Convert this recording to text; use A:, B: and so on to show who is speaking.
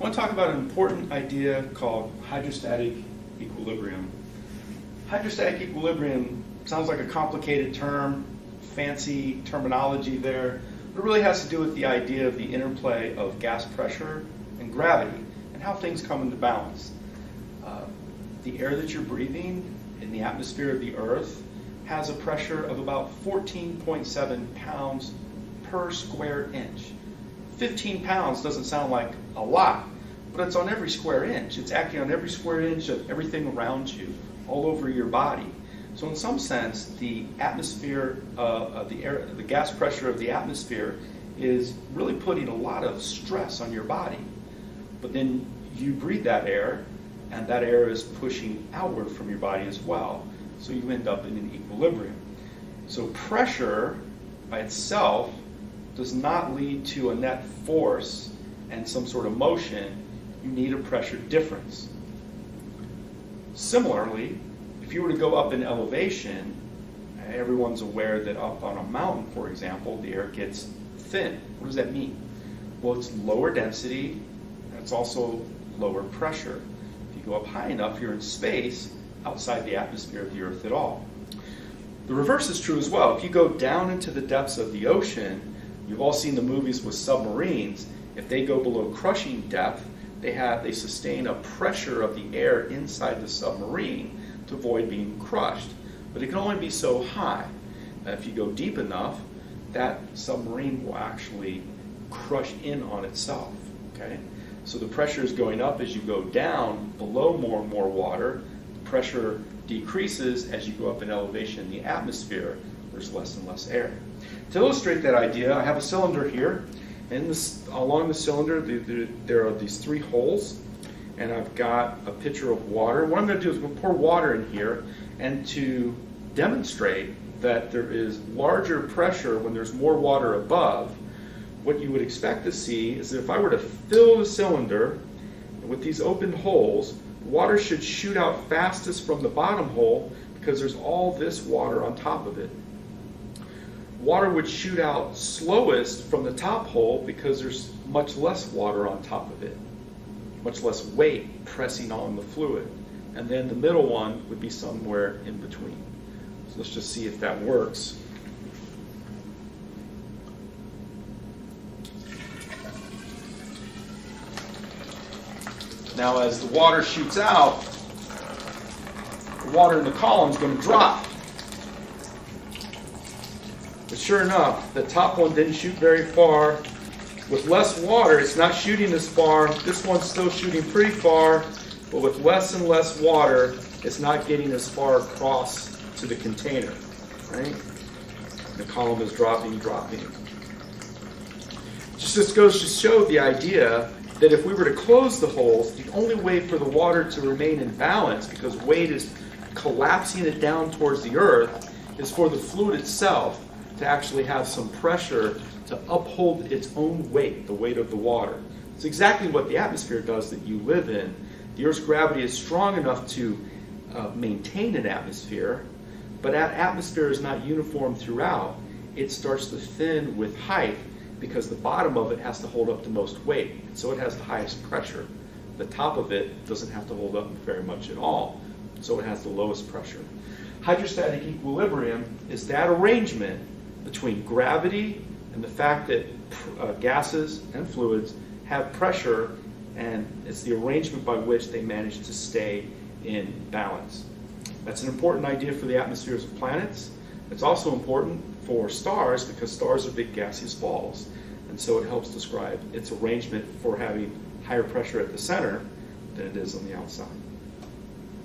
A: I want to talk about an important idea called hydrostatic equilibrium. Hydrostatic equilibrium sounds like a complicated term, fancy terminology there, but it really has to do with the idea of the interplay of gas pressure and gravity and how things come into balance. The air that you're breathing in the atmosphere of the Earth has a pressure of about 14.7 pounds per square inch. 15 pounds doesn't sound like a lot, but it's on every square inch. It's acting on every square inch of everything around you, all over your body. So in some sense, the atmosphere of the air, the gas pressure of the atmosphere is really putting a lot of stress on your body. But then you breathe that air, and that air is pushing outward from your body as well. So you end up in an equilibrium. So pressure by itself does not lead to a net force and some sort of motion. You need a pressure difference. Similarly, if you were to go up in elevation, everyone's aware that up on a mountain, for example, the air gets thin. What does that mean? Well, it's lower density, and it's also lower pressure. If you go up high enough, you're in space outside the atmosphere of the Earth at all. The reverse is true as well. If you go down into the depths of the ocean, you've all seen the movies with submarines. If they go below crushing depth, they sustain a pressure of the air inside the submarine to avoid being crushed. But it can only be so high. If you go deep enough, that submarine will actually crush in on itself. Okay? So the pressure is going up as you go down below more and more water. The pressure decreases as you go up in elevation in the atmosphere. There's less and less air. To illustrate that idea, I have a cylinder here. And along the cylinder, there are these three holes. And I've got a pitcher of water. What I'm going to do is we'll pour water in here. And to demonstrate that there is larger pressure when there's more water above, what you would expect to see is that if I were to fill the cylinder with these open holes, water should shoot out fastest from the bottom hole because there's all this water on top of it. Water would shoot out slowest from the top hole because there's much less water on top of it, much less weight pressing on the fluid. And then the middle one would be somewhere in between. So let's just see if that works. Now as the water shoots out, the water in the column is going to drop. But sure enough, the top one didn't shoot very far. With less water, it's not shooting as far. This one's still shooting pretty far, but with less and less water, it's not getting as far across to the container. Right? The column is dropping. Just goes to show the idea that if we were to close the holes, the only way for the water to remain in balance, because weight is collapsing it down towards the earth, is for the fluid itself to actually have some pressure to uphold its own weight, the weight of the water. It's exactly what the atmosphere does that you live in. The Earth's gravity is strong enough to maintain an atmosphere, but that atmosphere is not uniform throughout. It starts to thin with height because the bottom of it has to hold up the most weight. So it has the highest pressure. The top of it doesn't have to hold up very much at all. So it has the lowest pressure. Hydrostatic equilibrium is that arrangement between gravity and the fact that gases and fluids have pressure, and it's the arrangement by which they manage to stay in balance. That's an important idea for the atmospheres of planets. It's also important for stars because stars are big gaseous balls, and so it helps describe its arrangement for having higher pressure at the center than it is on the outside.